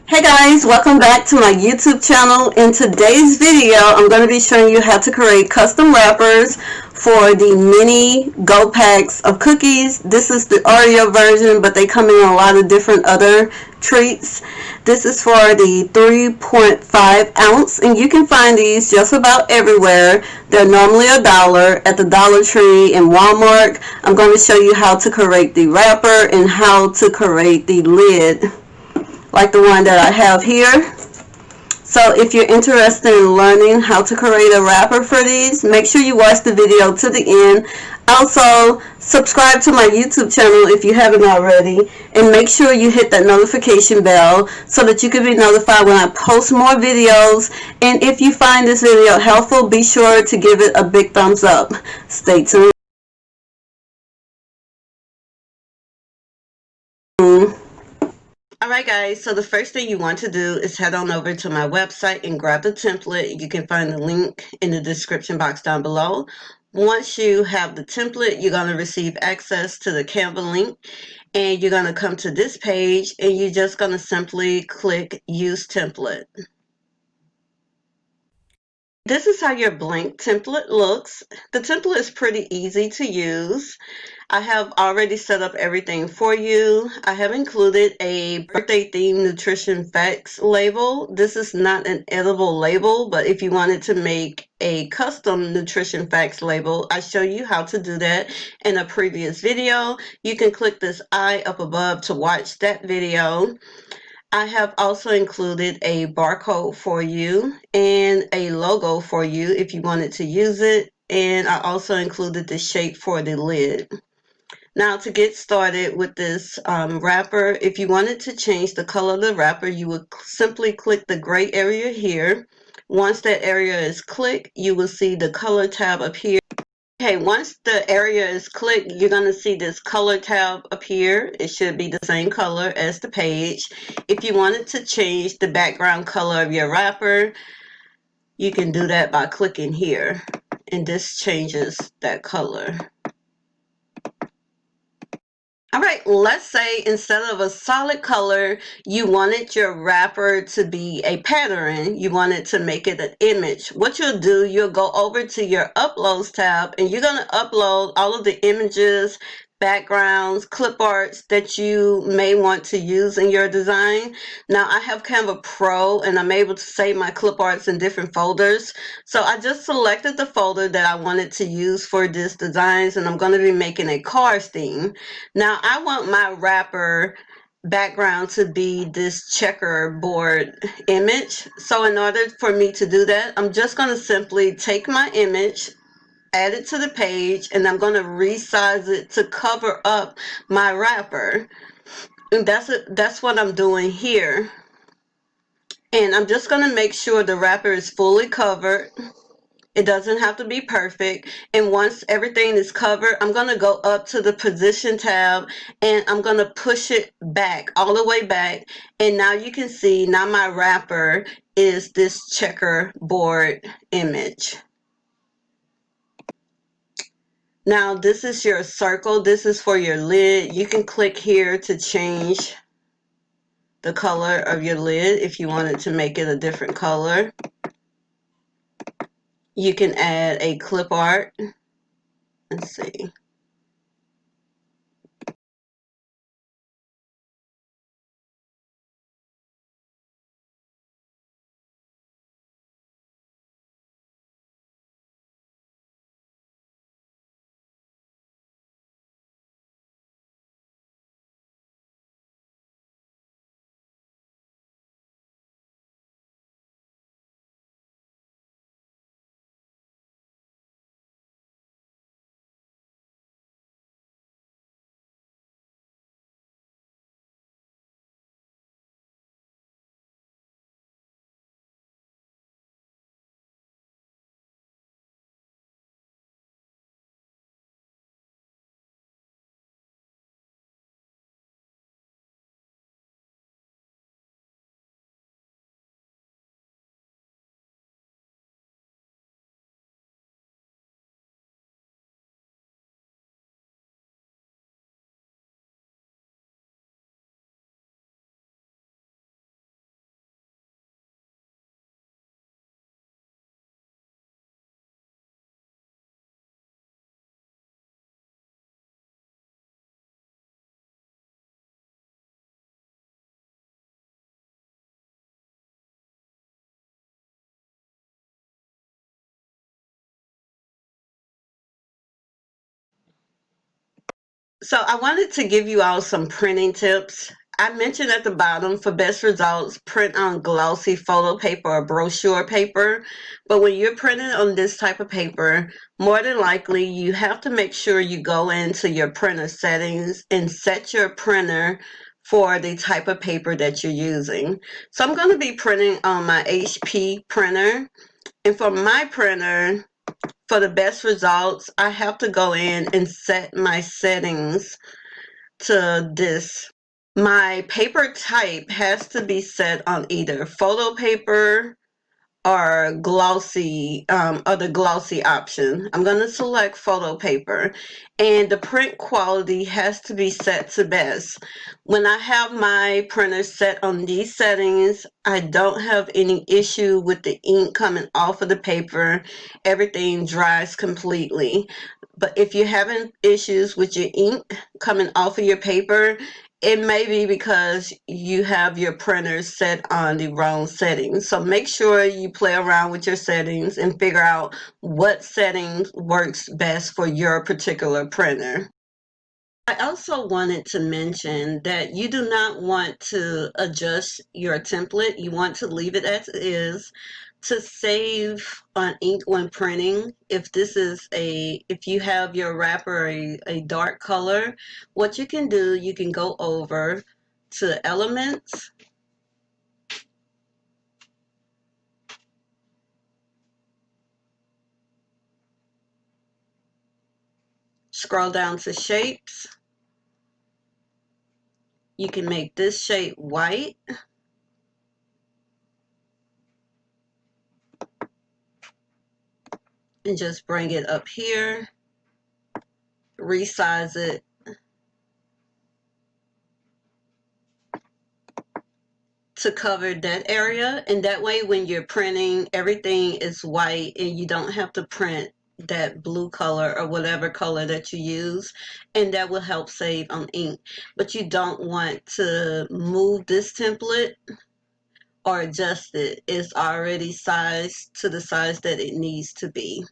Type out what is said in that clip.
Hey guys, welcome back to my YouTube channel. In today's video, I'm going to be showing you how to create custom wrappers for the mini go packs of cookies. This is the OREO version, but they come in a lot of different other treats. This is for the 3.5 ounce, and you can find these just about everywhere. They're normally $1 at the Dollar Tree and Walmart. I'm going to show you how to create the wrapper and how to create the lid, like the one that I have here. So if you're interested in learning how to create a wrapper for these, make sure you watch the video to the end. Also, subscribe to my YouTube channel if you haven't already, and make sure you hit that notification bell so that you can be notified when I post more videos. And if you find this video helpful, be sure to give it a big thumbs up. Stay tuned. Alright guys, so the first thing you want to do is head on over to my website and grab the template. You can find the link in the description box down below. Once you have the template, you're going to receive access to the Canva link, and you're going to come to this page and you're just going to simply click Use Template. This is how your blank template looks. The template is pretty easy to use. I have already set up everything for you. I have included a birthday themed nutrition facts label. This is not an edible label, but if you wanted to make a custom nutrition facts label, I show you how to do that in a previous video. You can click this eye up above to watch that video. I have also included a barcode for you and a logo for you if you wanted to use it. And I also included the shape for the lid. Now to get started with this wrapper, if you wanted to change the color of the wrapper, you would simply click the gray area here. Once that area is clicked, you will see the color tab appear. Okay, once the area is clicked, you're going to see this color tab appear. It should be the same color as the page. If you wanted to change the background color of your wrapper, you can do that by clicking here, and this changes that color. All right, let's say instead of a solid color, you wanted your wrapper to be a pattern. You wanted to make it an image. What you'll do, you'll go over to your Uploads tab, and you're going to upload all of the images, backgrounds, clip arts that you may want to use in your design. Now, I have Canva Pro, and I'm able to save my clip arts in different folders. So I just selected the folder that I wanted to use for this designs, and I'm going to be making a cars theme. Now I want my wrapper background to be this checkerboard image. So in order for me to do that, I'm just going to simply take my image, add it to the page, and I'm going to resize it to cover up my wrapper. And that's what I'm doing here. And I'm just going to make sure the wrapper is fully covered. It doesn't have to be perfect. And once everything is covered, I'm going to go up to the position tab and I'm going to push it back, all the way back. And now you can see, now my wrapper is this checkerboard image. Now this is your circle. This is for your lid. You can click here to change the color of your lid if you wanted to make it a different color. You can add a clip art. Let's see. So I wanted to give you all some printing tips. I mentioned at the bottom, for best results, print on glossy photo paper or brochure paper. But when you're printing on this type of paper, more than likely you have to make sure you go into your printer settings and set your printer for the type of paper that you're using. So I'm going to be printing on my HP printer. And for my printer, for the best results, I have to go in and set my settings to this. My paper type has to be set on either photo paper or glossy, or the glossy option. I'm going to select photo paper, and the print quality has to be set to best. When I have my printer set on these settings, I don't have any issue with the ink coming off of the paper. Everything dries completely. But if you're having issues with your ink coming off of your paper, it may be because you have your printer set on the wrong settings. So make sure you play around with your settings and figure out what settings works best for your particular printer. I also wanted to mention that you do not want to adjust your template. You want to leave it as is to save on ink when printing. If you have your wrapper a dark color, what you can do, you can go over to Elements, scroll down to Shapes. You can make this shape white and just bring it up here, resize it to cover that area, and that way when you're printing, everything is white and you don't have to print that blue color or whatever color that you use, and that will help save on ink. But you don't want to move this template or adjust it. It's already sized to the size that it needs to be.